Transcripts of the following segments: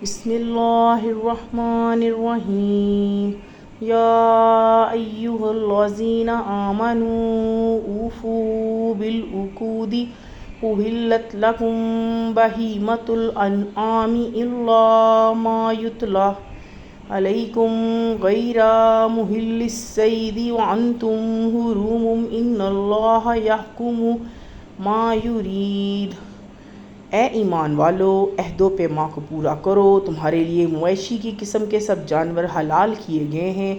بسم اللہ الرحمن الرحیم یا ایہا الذین آمنوا اوفوا بالعقود احلت لکم بہیمۃ الانعام الا ما یتلی علیکم غیر محل الصید وانتم حرم ان اللہ یحکم ما یرید۔ اے ایمان والو، عہد و پیمان کو پورا کرو۔ تمہارے لیے مویشی کی قسم کے سب جانور حلال کیے گئے ہیں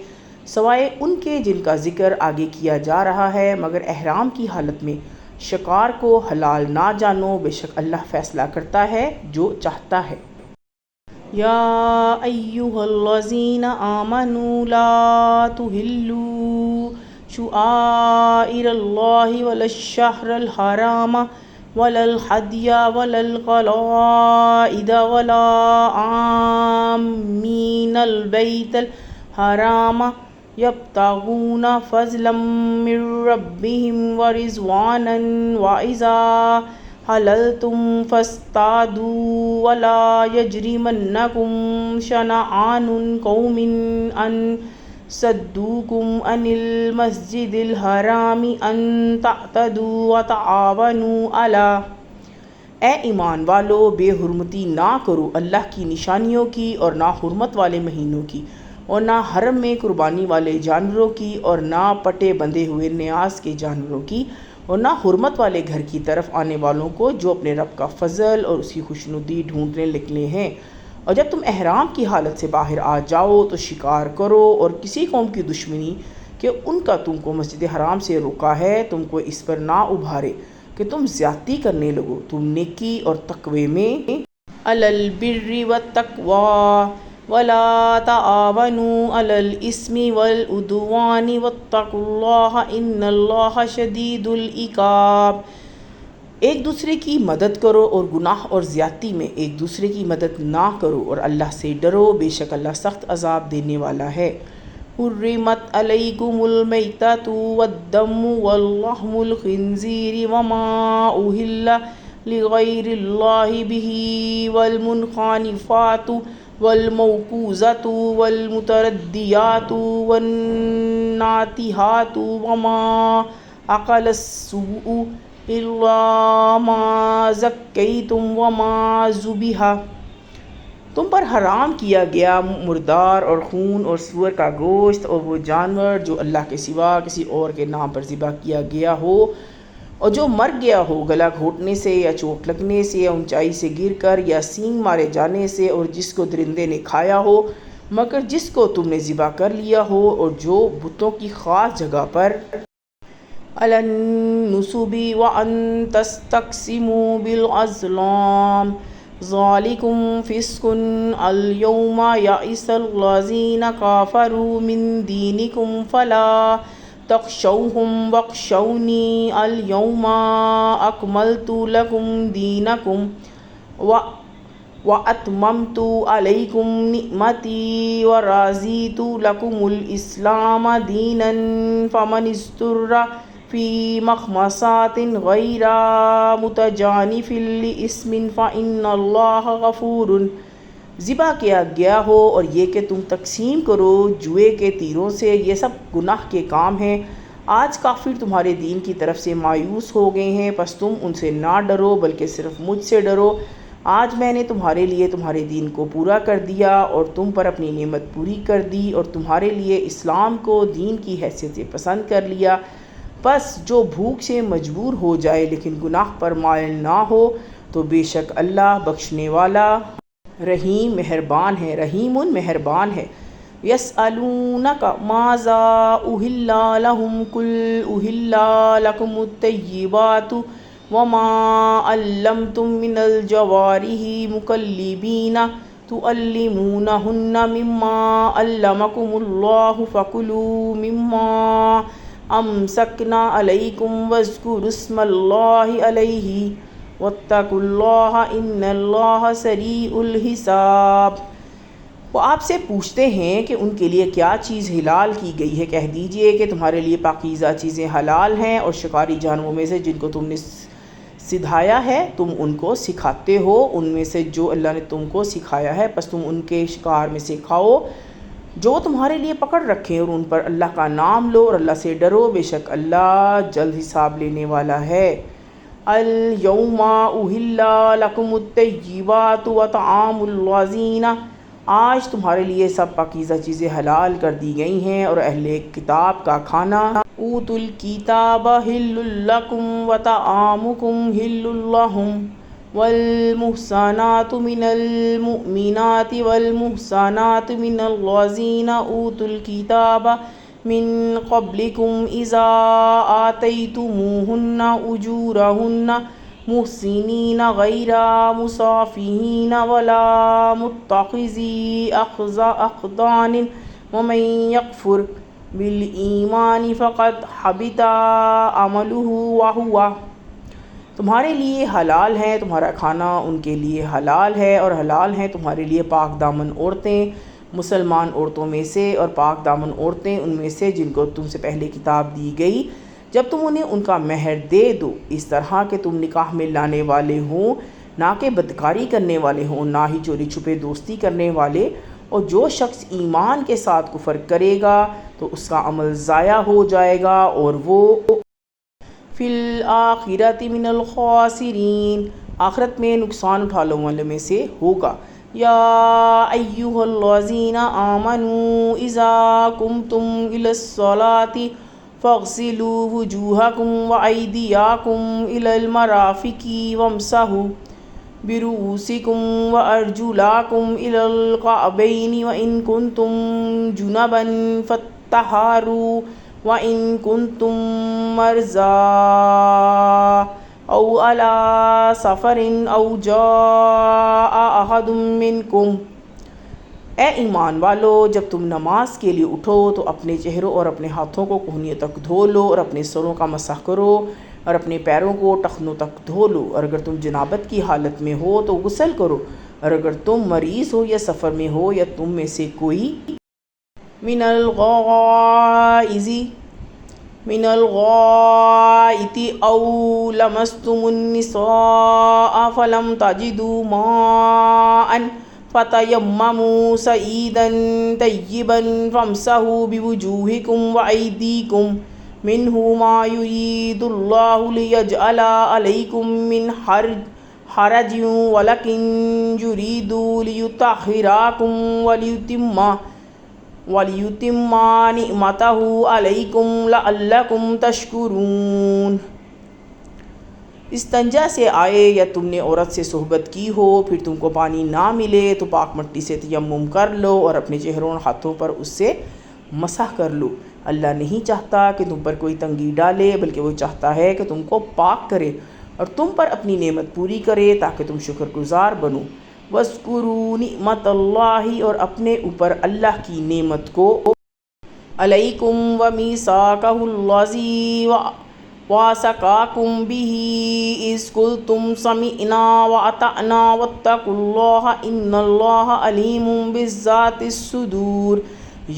سوائے ان کے جن کا ذکر آگے کیا جا رہا ہے، مگر احرام کی حالت میں شکار کو حلال نہ جانو، بے شک اللہ فیصلہ کرتا ہے جو چاہتا ہے۔ یا ایہا الذین آمنوا لا تحلوا شعائر اللہ ولا الشہر الحرام ولا الحدی ولا القلائد ولا آمین البیت الحرام یبتغون فضلا من ربہم ورضوانا وإذا حللتم فاصطادوا ولا یجرمنکم شنآن قوم ان صدوکم عن المسجد الحرام ان تعتدوا وتعاونوا اے ایمان والو، بے حرمتی نہ کرو اللہ کی نشانیوں کی اور نہ حرمت والے مہینوں کی اور نہ حرم میں قربانی والے جانوروں کی اور نہ پٹے بندھے ہوئے نیاز کے جانوروں کی اور نہ حرمت والے گھر کی طرف آنے والوں کو جو اپنے رب کا فضل اور اس کی خوشنودی ڈھونڈنے نکلے ہیں۔ اور جب تم احرام کی حالت سے باہر آ جاؤ تو شکار کرو، اور کسی قوم کی دشمنی کہ ان کا تم کو مسجد حرام سے روکا ہے تم کو اس پر نہ ابھارے کہ تم زیادتی کرنے لگو، تم نیکی اور تقوی میں علی البر والتقوی ولا تعاونوا علی الاثم والعدوان واتقوا اللہ ان اللہ شدید العقاب۔ ایک دوسرے کی مدد کرو اور گناہ اور زیادتی میں ایک دوسرے کی مدد نہ کرو، اور اللہ سے ڈرو، بے شک اللہ سخت عذاب دینے والا ہے۔ حرمت علیکم المیتۃ والدم ولحم الخنزیر وما اہل لغیر اللہ بہ والمنخنقۃ والموقوذۃ والمتردیۃ والناطحۃ وما عقل السبع الا ما زکیتم وما ذبح۔ تم پر حرام کیا گیا مردار اور خون اور سور کا گوشت اور وہ جانور جو اللہ کے سوا کسی اور کے نام پر ذبح کیا گیا ہو اور جو مر گیا ہو گلا گھونٹنے سے یا چوٹ لگنے سے یا اونچائی سے گر کر یا سینگ مارے جانے سے، اور جس کو درندے نے کھایا ہو مگر جس کو تم نے ذبح کر لیا ہو، اور جو بتوں کی خاص جگہ پر علی النصب وان تستقسموا بالازلام ذالکم فسق الیوم یئس الذین کفروا من دینکم فلا تخشوہم واخشونی الیوم اکملت لکم دینکم واتممت علیکم نعمتی ورضیت لکم الاسلام دینا فمن اضطر فی مخمصۃ غیر متجانف لإثم فإن اللہ غفور۔ ذبح کیا گیا ہو اور یہ کہ تم تقسیم کرو جوئے کے تیروں سے، یہ سب گناہ کے کام ہیں۔ آج کافر تمہارے دین کی طرف سے مایوس ہو گئے ہیں، پس تم ان سے نہ ڈرو بلکہ صرف مجھ سے ڈرو۔ آج میں نے تمہارے لیے تمہارے دین کو پورا کر دیا اور تم پر اپنی نعمت پوری کر دی اور تمہارے لیے اسلام کو دین کی حیثیت سے پسند کر لیا۔ بس جو بھوک سے مجبور ہو جائے لیکن گناہ پر مائل نہ ہو تو بے شک اللہ بخشنے والا رحیم مہربان ہے۔ یسألونک ماذا احل لہم قل احل لکم الطیبات وما علمتم من الجوارح مکلبین تعلمونہن مما علمکم اللہ فکلوا مما امسکنا علیکم واذکروا اسم اللہ علیہ واتقوا اللہ ان اللہ سریع الحساب۔ وہ آپ سے پوچھتے ہیں کہ ان کے لیے کیا چیز حلال کی گئی ہے، کہہ دیجئے کہ تمہارے لیے پاکیزہ چیزیں حلال ہیں اور شکاری جانوروں میں سے جن کو تم نے سدھایا ہے تم ان کو سکھاتے ہو، ان میں سے جو اللہ نے تم کو سکھایا ہے، پس تم ان کے شکار میں سے کھاؤ جو تمہارے لیے پکڑ رکھیں، اور ان پر اللہ کا نام لو اور اللہ سے ڈرو، بے شک اللہ جلد حساب لینے والا ہے۔ اليوم احل لکم الطیبات وطعام الذین، آج تمہارے لیے سب پاکیزہ چیزیں حلال کر دی گئی ہیں، اور اہل کتاب کا کھانا اوتوا الکتاب حل لکم وطعامکم حل لہم، والمحصنات من المؤمنات والمحصنات من الذین اوتوا الکتاب من قبلکم اذا آتیتموہن اجورہن محسنین غیر مسافحین ولا متخذی اخدان ومن یکفر بالایمان فقد حبط عملہ وہو، تمہارے لیے حلال ہے تمہارا کھانا ان کے لیے حلال ہے، اور حلال ہیں تمہارے لیے پاک دامن عورتیں مسلمان عورتوں میں سے، اور پاک دامن عورتیں ان میں سے جن کو تم سے پہلے کتاب دی گئی، جب تم انہیں ان کا مہر دے دو، اس طرح کہ تم نکاح میں لانے والے ہوں، نہ کہ بدکاری کرنے والے ہوں، نہ ہی چوری چھپے دوستی کرنے والے، اور جو شخص ایمان کے ساتھ کفر کرے گا تو اس کا عمل ضائع ہو جائے گا اور وہ فی الآخرۃ من الخاسرین، آخرت میں نقصان اٹھانے والوں میں سے ہوگا۔ یا ایھا الذین آمنوا اذا قمتم الی الصلاۃ فاغسلوا وجوہکم وایدیکم الی المرافق وامسحوا برؤوسکم وارجلکم الی الکعبین وان کنتم جنبا فاطہروا وَإِن كُنتُم مَّرْضَىٰ أَوْ عَلَىٰ سَفَرٍ أَوْ جَاءَ أَحَدٌ مِّنكُمْ، اے ایمان والو جب تم نماز کے لیے اٹھو تو اپنے چہروں اور اپنے ہاتھوں کو کہنیوں تک دھو لو، اور اپنے سروں کا مسح کرو، اور اپنے پیروں کو ٹخنوں تک دھو لو، اور اگر تم جنابت کی حالت میں ہو تو غسل کرو، اور اگر تم مریض ہو یا سفر میں ہو یا تم میں سے کوئی من الغائط او لمستم النساء فلم تجدوا ماء فتیمموا صعیدا طیبا فامسحوا بوجوہکم وایدیکم منہ ما یرید اللہ لیجعل علیکم من حرج ولکن یرید لیطہرکم وَلِيُتِمَّ نِعْمَتَهُ عَلَيْكُمْ لَعَلَّكُمْ تَشْكُرُونَ۔ استنجا سے آئے یا تم نے عورت سے صحبت کی ہو، پھر تم کو پانی نہ ملے تو پاک مٹی سے تیمم کر لو اور اپنے چہروں اور ہاتھوں پر اس سے مسح کر لو۔ اللہ نہیں چاہتا کہ تم پر کوئی تنگی ڈالے، بلکہ وہ چاہتا ہے کہ تم کو پاک کرے اور تم پر اپنی نعمت پوری کرے تاکہ تم شکر گزار بنو۔ وَاذْكُرُوا نِعْمَتَ اللَّهِ، اور اپنے اوپر اللہ کی نعمت کو، علیکم وَمِیثَاقَهُ الَّذِی وَاثَقَکُم بِهِ اِذْ قُلْتُمْ سَمِعْنَا وَأَطَعْنَا وَاتَّقُوا اللَّهَ إِنَّ اللَّهَ عَلِیمٌ بِذَاتِ الصُّدُورِ،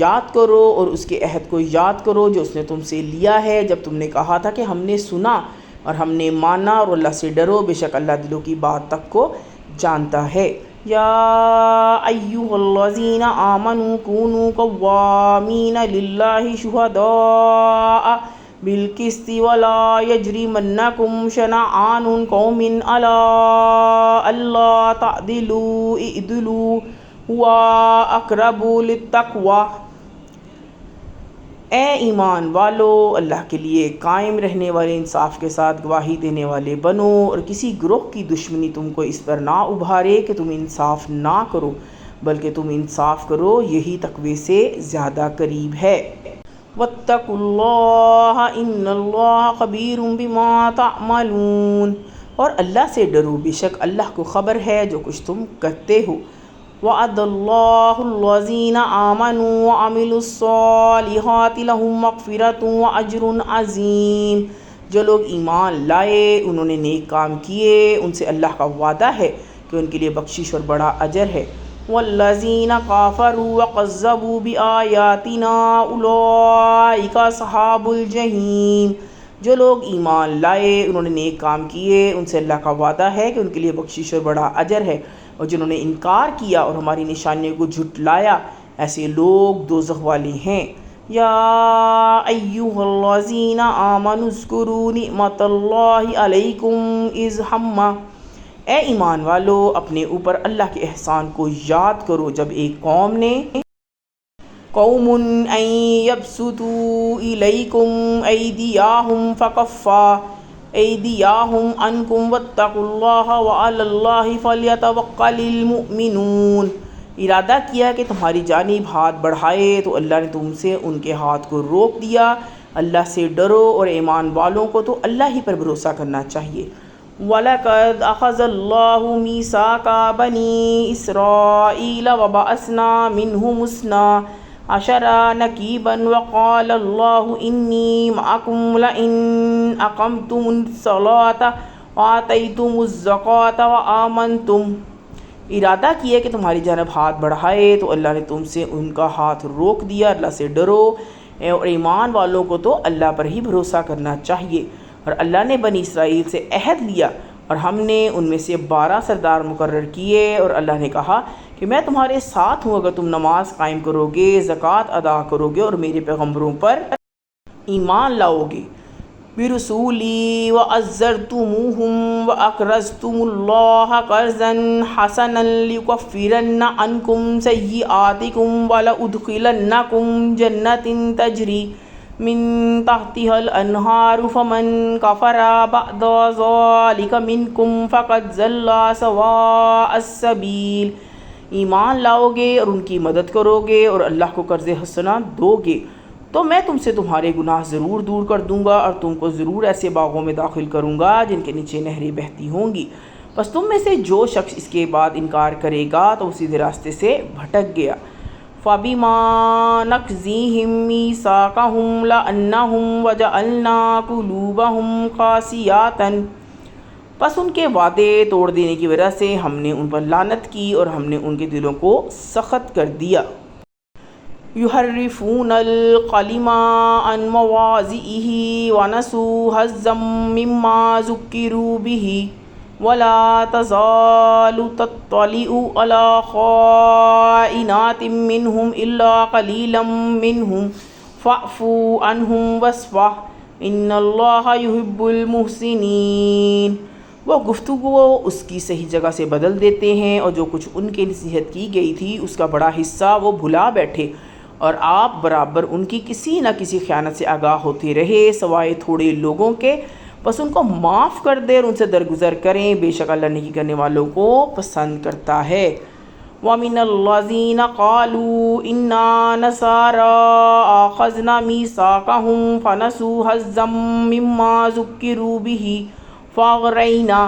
یاد کرو اور اس کے عہد کو یاد کرو جو اس نے تم سے لیا ہے جب تم نے کہا تھا کہ ہم نے سنا اور ہم نے مانا، اور اللہ سے ڈرو، بے شک اللہ دلوں کی بات تک کو جانتا ہے۔ یا ایھا الذین آمنوا کونوا قوامین للہ شہداء بالقسط ولا یجرمنکم شنآن قوم علی الا تعدلوا اعدلوا هو اقرب للتقوی، اے ایمان والو اللہ کے لیے قائم رہنے والے انصاف کے ساتھ گواہی دینے والے بنو، اور کسی گروہ کی دشمنی تم کو اس پر نہ ابھارے کہ تم انصاف نہ کرو، بلکہ تم انصاف کرو، یہی تقوی سے زیادہ قریب ہے۔ واتقوا اللہ ان اللہ خبیر بما تعملون، اور اللہ سے ڈرو، بے شک اللہ کو خبر ہے جو کچھ تم کرتے ہو۔ وعد اللہ الذین آمنوا وعملوا الصالحات لہم مغفرۃ واجر عظیم، جو لوگ ایمان لائے انہوں نے نیک کام کیے ان سے اللہ کا وعدہ ہے کہ ان کے لیے بخشش اور بڑا اجر ہے۔ والذین کفروا وکذبوا بآیاتنا اولئک اصحاب الجحیم، جو لوگ ایمان لائے انہوں نے نیک کام کیے ان سے اللہ کا وعدہ ہے کہ ان کے لیے بخشش اور بڑا اجر ہے، اور جنہوں نے انکار کیا اور ہماری نشانیوں کو جھٹلایا ایسے لوگ دوزخ والے ہیں۔ یا ایھا الذین آمنوا اذکروا نعمت اللہ علیکم اذ ہم، اے ایمان والو اپنے اوپر اللہ کے احسان کو یاد کرو جب ایک قوم نے قوم ان یبسطوا الیکم ایدیہم فکفا ایدیہم عنکم واتقوا اللہ وعلی اللہ فلیتوکل المؤمنون، ارادہ کیا کہ تمہاری جانب ہاتھ بڑھائے تو اللہ نے تم سے ان کے ہاتھ کو روک دیا، اللہ سے ڈرو اور ایمان والوں کو تو اللہ ہی پر بھروسہ کرنا چاہیے۔ وَلَقَدْ أَخَذَ اللَّهُ مِيثَاقَ بَنِي إِسْرَائِيلَ وَبَعَثْنَا مِنْهُمُ اثْنَا عَشَرَ نَقِيبًا وَقَالَ اللَّهُ إِنِّي مَعَكُمْ لَئِنْ أَقَمْتُمُ الصَّلَاةَ وَآتَيْتُمُ الزَّكَاةَ وَآمَنْتُمْ، ارادہ کیا کہ تمہاری جانب ہاتھ بڑھائے تو اللہ نے تم سے ان کا ہاتھ روک دیا، اللہ سے ڈرو اور ایمان والوں کو تو اللہ پر ہی بھروسہ کرنا چاہیے۔ اور اللہ نے بنی اسرائیل سے عہد لیا اور ہم نے ان میں سے 12 سردار مقرر کیے، اور اللہ نے کہا کہ میں تمہارے ساتھ ہوں اگر تم نماز قائم کرو گے، زکوٰۃ ادا کرو گے اور میرے پیغمبروں پر ایمان لاؤ گے۔ برسولی وعزرتموہم واقرضتم اللہ قرضا حسنا لیکفرن عنکم سیئاتکم ولأدخلنکم جنات تجری من تحتها الانہار فمن کفر بعد ذلک منکم فقد ضل سواء السبیل، ایمان لاؤ گے اور ان کی مدد کرو گے اور اللہ کو قرض حسنہ دو گے تو میں تم سے تمہارے گناہ ضرور دور کر دوں گا اور تم کو ضرور ایسے باغوں میں داخل کروں گا جن کے نیچے نہریں بہتی ہوں گی۔ بس تم میں سے جو شخص اس کے بعد انکار کرے گا تو سیدھے راستے سے بھٹک گیا۔ فَبِمَا نَقْضِهِم مِّيثَاقَهُمْ لَعَنَّهُمْ وَجَعَلْنَا قُلُوبَهُمْ قَاسِيَةً، پس ان کے وعدے توڑ دینے کی وجہ سے ہم نے ان پر لعنت کی اور ہم نے ان کے دلوں کو سخت کر دیا۔ يحرفون الكلم عن مواضعه ونسوا حظا مما ذكروا به ولا تزال تطلع على خائنات منهم إلا قليلا منهم فاعف عنهم واصفح إن الله يحب المحسنين، وہ گفتگو اس کی صحیح جگہ سے بدل دیتے ہیں اور جو کچھ ان کے نصیحت کی گئی تھی اس کا بڑا حصہ وہ بھلا بیٹھے، اور آپ برابر ان کی کسی نہ کسی خیانت سے آگاہ ہوتے رہے سوائے تھوڑے لوگوں کے، بس ان کو معاف کر دیں اور ان سے درگزر کریں، بے شک اللہ نیکی کرنے والوں کو پسند کرتا ہے۔ وَمِنَ الَّذِينَ قَالُوا إِنَّا نَصَارَىٰ أَخَذْنَا مِيثَاقَهُمْ فَنَسُوا حَظًّا مِّمَّا ذُكِّرُوا بِهِ فَأَغْرَيْنَا،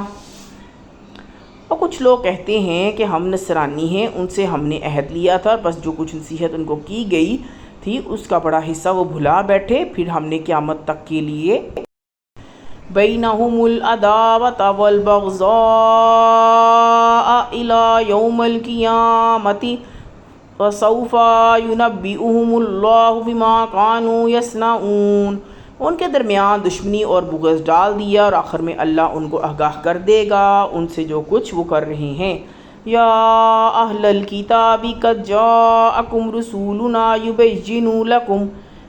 اور کچھ لوگ کہتے ہیں کہ ہم نصرانی ہیں، ان سے ہم نے عہد لیا تھا، بس جو کچھ نصیحت ان کو کی گئی تھی اس کا بڑا حصہ وہ بھلا بیٹھے، پھر ہم نے قیامت تک کے لیے بینہم العداوۃ والبغضاء الی یوم القیامۃ وسوف ینبئہم اللہ بما کانوا یصنعون، ان کے درمیان دشمنی اور بغض ڈال دیا اور آخر میں اللہ ان کو آگاہ کر دے گا ان سے جو کچھ وہ کر رہے ہیں۔ یا اہل الکتاب قد جاءکم رسولنا یبین لکم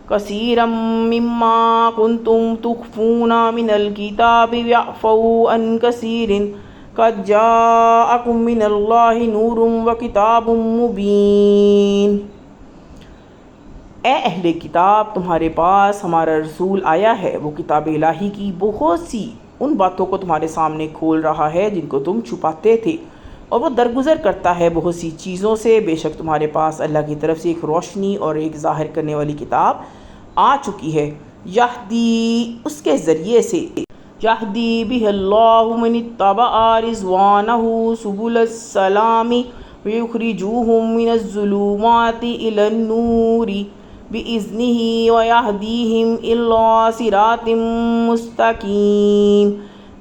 کثیرا مما کنتم تخفون من الکتاب ویعفو عن کثیر قد جاءکم من اللہ نور وکتاب مبین، اے اہل کتاب تمہارے پاس ہمارا رسول آیا ہے، وہ کتاب الہی کی بہت سی ان باتوں کو تمہارے سامنے کھول رہا ہے جن کو تم چھپاتے تھے، اور وہ درگزر کرتا ہے بہت سی چیزوں سے، بے شک تمہارے پاس اللہ کی طرف سے ایک روشنی اور ایک ظاہر کرنے والی کتاب آ چکی ہے، یہدی اس کے ذریعے سے یہدی بہ اللہ من اتبع رضوانہ سبل السلام ویخرجوہم من الظلمات الی النور بِإِذْنِهِ وَيَهْدِيهِمْ إِلَىٰ صِرَاطٍ مُسْتَقِيمٍ،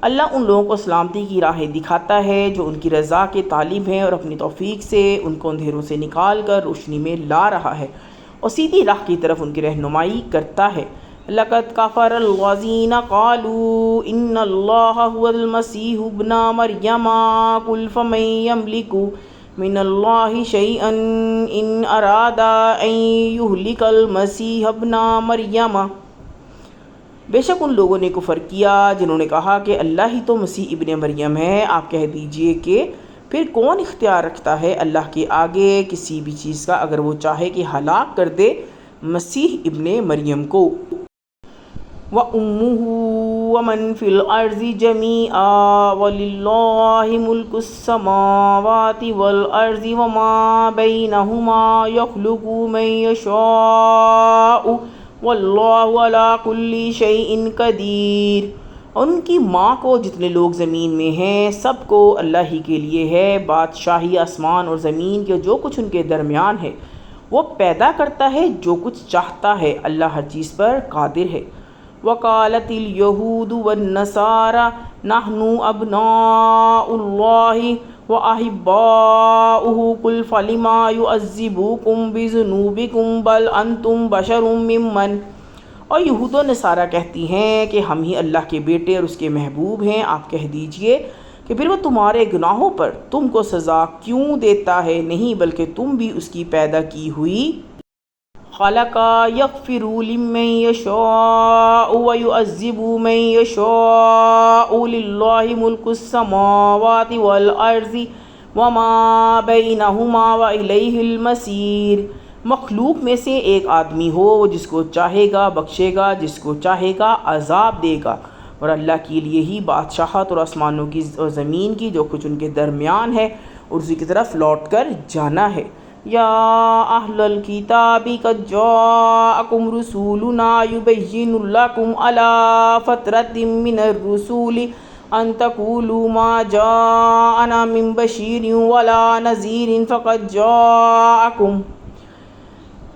اللہ ان لوگوں کو سلامتی کی راہیں دکھاتا ہے جو ان کی رضا کے طالب ہیں اور اپنی توفیق سے ان کو اندھیروں سے نکال کر روشنی میں لا رہا ہے اور سیدھی راہ کی طرف ان کی رہنمائی کرتا ہے۔ لقد كفر الذين قالوا إن الله هو المسيح ابن مريم قل فمن يملك من الله شيئا إن أراد أن يهلك المسيح ابن مريم۔ بے شک ان لوگوں نے کفر کیا جنہوں نے کہا کہ اللہ ہی تو مسیح ابن مریم ہے۔ آپ کہہ دیجئے کہ پھر کون اختیار رکھتا ہے اللہ کے آگے کسی بھی چیز کا اگر وہ چاہے کہ ہلاک کر دے مسیح ابن مریم کو۔ وَأُمُّهُ وَمَن فِي الْأَرْضِ جَمِيعًا وَلِلَّهِ مُلْكُ السَّمَاوَاتِ وَالْأَرْضِ وَمَا بَيْنَهُمَا يَخْلُقُ مَن يَشَاءُ وَاللَّهُ عَلَىٰ كُلِّ شَيْءٍ قَدِيرٌ۔ ان کی ماں کو جتنے لوگ زمین میں ہیں سب کو اللہ ہی کے لیے ہے بادشاہی آسمان اور زمین کے جو کچھ ان کے درمیان ہے۔ وہ پیدا کرتا ہے جو کچھ چاہتا ہے، اللہ ہر چیز پر قادر ہے۔ وقالت اليہود والنصارى نحن ابناء اللہ واحباؤہ قل فلم يعذبكم بذنوبكم بل انتم بشر ممن۔ اور یہود و نصارہ کہتی ہیں کہ ہم ہی اللہ کے بیٹے اور اس کے محبوب ہیں۔ آپ کہہ دیجئے کہ پھر وہ تمہارے گناہوں پر تم کو سزا کیوں دیتا ہے؟ نہیں بلکہ تم بھی اس کی پیدا کی ہوئی۔ خلق یغفر لمن یشاء ویعذب من یشاء للہ ملک السماوات والارض وما بینہما والیہ المصیر۔ مخلوق میں سے ایک آدمی ہو وہ جس کو چاہے گا بخشے گا، جس کو چاہے گا عذاب دے گا، اور اللہ کے لیے ہی بادشاہت اور آسمانوں کی اور زمین کی جو کچھ ان کے درمیان ہے اور اسی کی طرف لوٹ کر جانا ہے۔ یا اہل الکتاب قد جاءکم رسولنا یبین لکم علی فترۃ من الرسول ان تقولوا ما جاءنا من بشیر ولا نذیر فقد جاءکم۔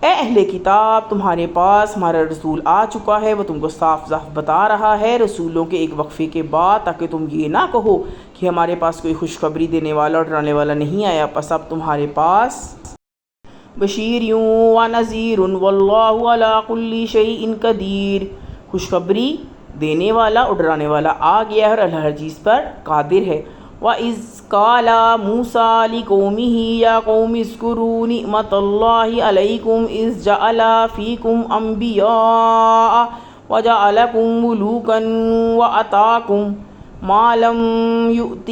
اے اہل کتاب تمہارے پاس ہمارا رسول آ چکا ہے، وہ تم کو صاف صاف بتا رہا ہے رسولوں کے ایک وقفے کے بعد، تاکہ تم یہ نہ کہو کہ ہمارے پاس کوئی خوشخبری دینے والا اور ڈرانے والا نہیں آیا، پس اب تمہارے پاس بشیر و نذیر واللہ علی کل شیء قدیر، خوشخبری دینے والا اور ڈرانے والا آ گیا ہے اور اللہ ہر چیز پر قادر ہے۔ وَإِذْ قَالَ مُوسَىٰ لِقَوْمِهِ يَا قَوْمِ اذْكُرُوا نِعْمَةَ اللَّهِ عَلَيْكُمْ إِذْ جَعَلَ فِيكُمْ أَنْبِيَاءَ وَجَعَلَكُمْ مُلُوكًا وَآتَاكُمْ مَا لَمْ يُؤْتِ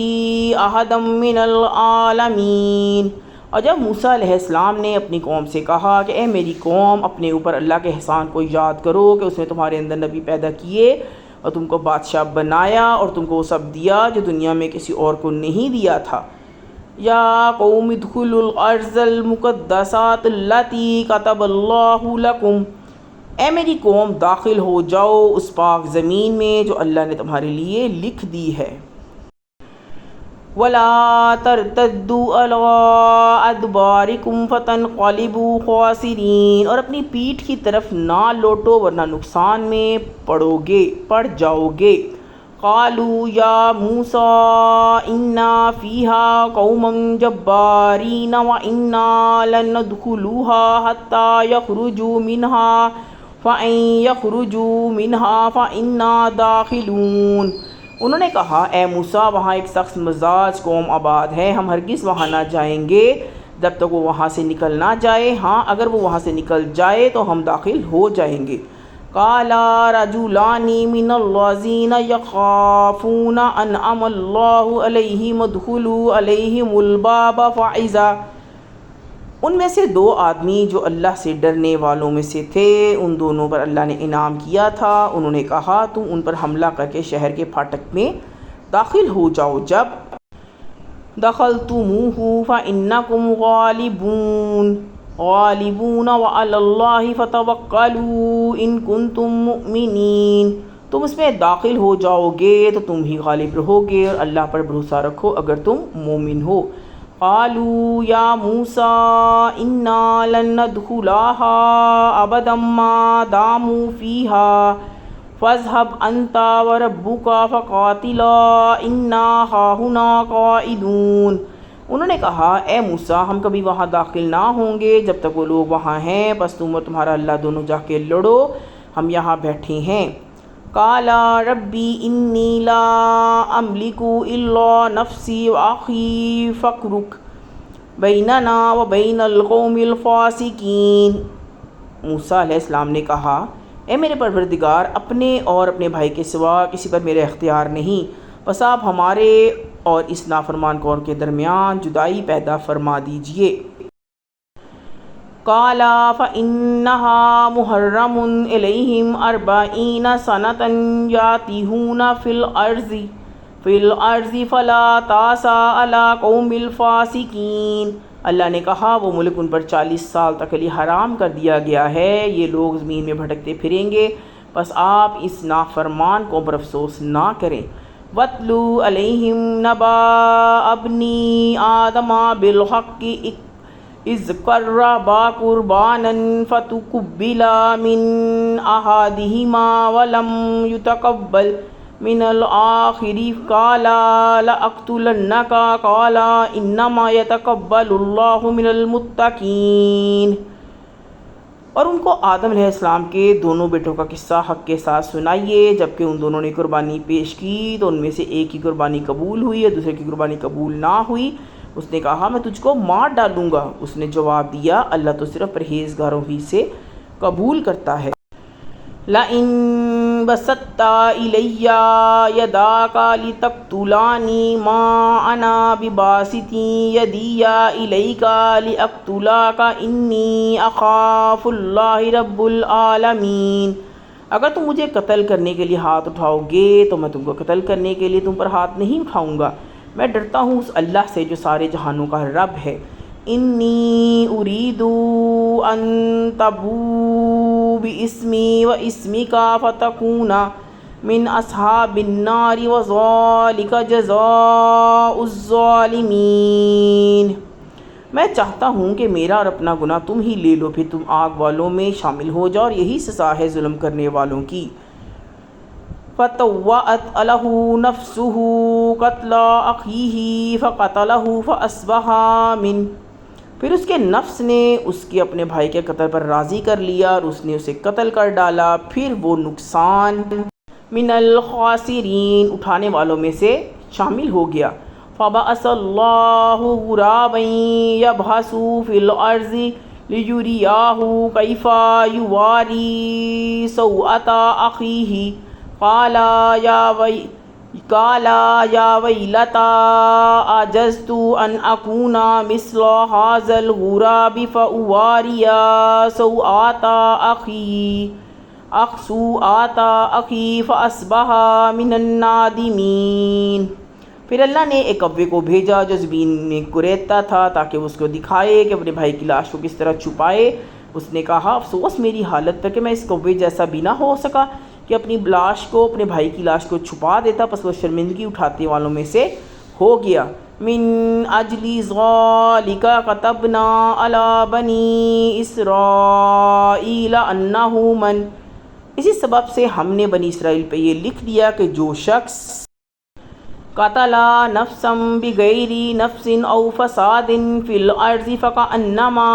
أَحَدًا مِّنَ الْعَالَمِينَ۔ اور جب موسیٰ علیہ السلام نے اپنی قوم سے کہا کہ اے میری قوم اپنے اوپر اللہ کے احسان کو یاد کرو کہ اس نے تمہارے اندر نبی پیدا کیے اور تم کو بادشاہ بنایا اور تم کو وہ سب دیا جو دنیا میں کسی اور کو نہیں دیا تھا۔ یا قوم ادخلوا الارض المقدسات التي كتب اللہ لکم، اے میری قوم داخل ہو جاؤ اس پاک زمین میں جو اللہ نے تمہارے لیے لکھ دی ہے۔ وَلَا تَرْتَدُّوا عَلَىٰ أَدْبَارِكُمْ فَتَنْقَلِبُوا خَاسِرِينَ، اور اپنی پیٹھ کی طرف نہ لوٹو ورنہ نقصان میں پڑ جاؤ گے۔ قَالُوا يَا مُوسَىٰ إِنَّا فِيهَا قَوْمًا جَبَّارِينَ وَإِنَّا لَن نَّدْخُلُوهَا حَتَّىٰ يَخْرُجُوا مِنْهَا فَإِن يَخْرُجُوا مِنْهَا فَإِنَّا دَاخِلُونَ۔ انہوں نے کہا اے موسیٰ وہاں ایک سخت مزاج قوم آباد ہے، ہم ہرگز وہاں نہ جائیں گے جب تک وہ وہاں سے نکل نہ جائے، ہاں اگر وہ وہاں سے نکل جائے تو ہم داخل ہو جائیں گے۔ قال رجلان من الذین یخافون انعم اللہ علیہم ادخلوا علیہم الباب فاذا، ان میں سے دو آدمی جو اللہ سے ڈرنے والوں میں سے تھے، ان دونوں پر اللہ نے انعام کیا تھا، انہوں نے کہا تم ان پر حملہ کر کے شہر کے پھاٹک میں داخل ہو جاؤ، جب دخلتموہ فإنکم غالبون وعلی اللہ فتوکلوا ان کنتم مؤمنین، تم اس میں داخل ہو جاؤ گے تو تم ہی غالب رہو گے اور اللہ پر بھروسہ رکھو اگر تم مومن ہو۔ قالوا یا موسیٰ انا لن ندخلها ابدا ما داموا فیہا فاذهب انت وربک فقاتلا انا ہاہنا قاعدون۔ انہوں نے کہا اے موسیٰ ہم کبھی وہاں داخل نہ ہوں گے جب تک وہ لوگ وہاں ہیں، بس تم اور تمہارا اللہ دونوں جا کے لڑو، ہم یہاں بیٹھے ہیں۔ قالا ربی انی لا املک الا نفسی واخی فاقرک بیننا وبین القوم الفاسقین۔ موسیٰ علیہ السلام نے کہا، اے میرے پروردگار، اپنے اور اپنے بھائی کے سوا کسی پر میرا اختیار نہیں، بس آپ ہمارے اور اس نافرمان قوم کے درمیان جدائی پیدا فرما دیجئے۔ قال فإنها محرم علیہم 40 سنة یاتیہون فی الارض فلا تأس علی القوم الفاسقین۔ اللہ نے کہا، وہ ملک ان پر 40 سال تک کے لیے حرام کر دیا گیا ہے، یہ لوگ زمین میں بھٹکتے پھریں گے، بس آپ اس نافرمان قوم پر افسوس نہ کریں۔ وَاتْلُو عَلَيْهِمْ نَبَأَ ابْنِي آدَمَ بِالْحَقِّ إِذْ قَرَّبَا قُرْبَانًا فَتُقُبِّلَ مِنْ أَحَدِهِمَا وَلَمْ يُتَقَبَّلْ مِنَ الْآخَرِ قَالَ لَأَقْتُلَنَّكَ قَالَ إِنَّمَا يَتَقَبَّلُ اللَّهُ مِنَ الْمُتَّقِينَ۔ اور ان کو آدم علیہ السلام کے دونوں بیٹوں کا قصہ حق کے ساتھ سنائیے۔ جبکہ ان دونوں نے قربانی پیش کی تو ان میں سے ایک کی قربانی قبول ہوئی اور دوسرے کی قربانی قبول نہ ہوئی۔ اس نے کہا، میں تجھ کو مار ڈالوں گا۔ اس نے جواب دیا، اللہ تو صرف پرہیزگاروں ہی سے قبول کرتا ہے۔ لَئِن بَسَطتَ إِلَيَّ يَدَكَ لِتَقْتُلَنِي مَا أَنَا بِبَاسِطٍ يَدِيَ إِلَيْكَ لِأَقْتُلَكَ إِنِّي أَخَافُ اللَّهَ رَبَّ الْعَالَمِينَ۔ اگر تم مجھے قتل کرنے کے لیے ہاتھ اٹھاؤ گے تو میں تم کو قتل کرنے کے لیے تم پر ہاتھ نہیں اٹھاؤں گا، میں ڈرتا ہوں اس اللہ سے جو سارے جہانوں کا رب ہے۔ انی ارید ان تبوء باسمی واسمک فتکون من اصحاب النار وذلک جزاء الظالمین۔ میں چاہتا ہوں کہ میرا اور اپنا گناہ تم ہی لے لو، پھر تم آگ والوں میں شامل ہو جاؤ، اور یہی سزا ہے ظلم کرنے والوں کی۔ فَطَوَّعَتْ لَهُ نَفْسُهُ قَتْلَ أَخِيهِ فَقَتَلَهُ فَأَصْبَحَ مِنْهُ۔ پھر اس کے نفس نے اس کے اپنے بھائی کے قتل پر راضی کر لیا اور اس نے اسے قتل کر ڈالا، پھر وہ نقصان من الخاسرین اٹھانے والوں میں سے شامل ہو گیا۔ فَبَعَثَ اللَّهُ غُرَابًا يَبْحَثُ فِي الْأَرْضِ لِيُرِيَهُ كَيْفَ يُوَارِي سَوْءَةَ أَخِيهِ قال یا ویلتى عجزت ان اکون مثل هذا الغراب فاواری سوءات اخی فاصبح من النادمین۔ پھر اللہ نے ایک کوے کو بھیجا جو زمین میں کریدتا تھا تاکہ وہ اس کو دکھائے کہ اپنے بھائی کی لاش کو کس طرح چھپائے۔ اس نے کہا، افسوس میری حالت پر کہ میں اس کوے جیسا بھی نہ ہو سکا کہ اپنی لاش کو، اپنے بھائی کی لاش کو چھپا دیتا، پس وہ شرمندگی اٹھانے والوں میں سے ہو گیا۔ من اجل ذلک كتبنا علی بنی اسرائیل انہ من، اسی سبب سے ہم نے بنی اسرائیل پہ یہ لکھ دیا کہ جو شخص قتل نفسا بغیر نفس او فساد فی الارض فکأنما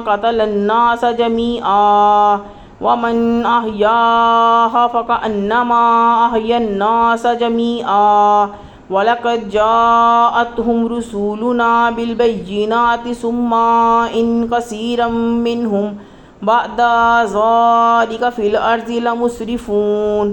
قتل الناس جميعا ومن احیاها فکأنما احیا الناس جميعا وَلَقَدْ جَاءَتْهُمْ رُسُولُنَا بِالْبَيِّنَاتِ ثُمَّ إِنَّ كَثِيرًا مِّنْهُمْ بَعْدَ ذَلِكَ فِي الْأَرْضِ لَمُسْرِفُونَ۔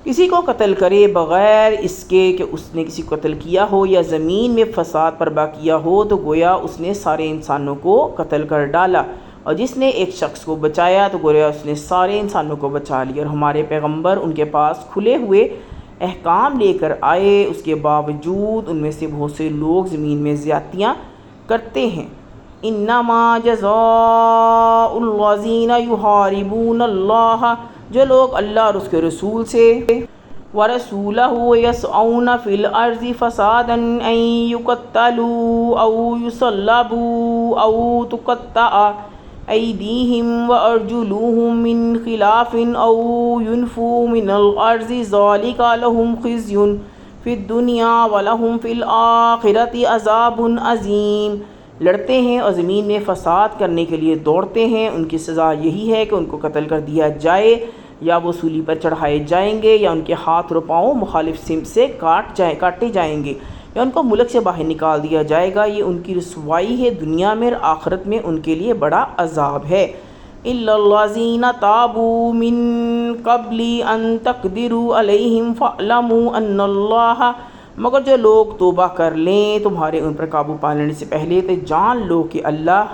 کسی کو قتل کرے بغیر اس کے کہ اس نے کسی کو قتل کیا ہو یا زمین میں فساد برپا کیا ہو تو گویا اس نے سارے انسانوں کو قتل کر ڈالا، اور جس نے ایک شخص کو بچایا تو گویا اس نے سارے انسانوں کو بچا لیا۔ اور ہمارے پیغمبر ان کے پاس کھلے ہوئے احکام لے کر آئے، اس کے باوجود ان میں سے بہت سے لوگ زمین میں زیادتیاں کرتے ہیں۔ انما جزاء الذین یحاربون اللہ، جو لوگ اللہ اور اس کے رسول سے ورسولہ یسعون فی الارض فسادا ان یقتلوا او یصلبوا او تقطع ایدیہم وارجلوہم من خلاف او ینفوا من الارض ذلک لہم خزی فی الدنیا ولہم فی الآخرۃ عذاب عظیم۔ لڑتے ہیں اور زمین میں فساد کرنے کے لیے دوڑتے ہیں، ان کی سزا یہی ہے کہ ان کو قتل کر دیا جائے، یا وہ سولی پر چڑھائے جائیں گے، یا ان کے ہاتھ اور پاؤں مخالف سمت سے کاٹے جائیں گے، یا ان کو ملک سے باہر نکال دیا جائے گا۔ یہ ان کی رسوائی ہے دنیا میں، اور آخرت میں ان کے لیے بڑا عذاب ہے۔ إِلَّا الَّذِينَ تَابُوا مِن قَبْلِ أَن تَقْدِرُوا عَلَيْهِمْ فَاعْلَمُوا أَنَّ اللَّهَ، مگر جو لوگ توبہ کر لیں تمہارے ان پر قابو پا لینے سے پہلے، تو جان لو کہ اللہ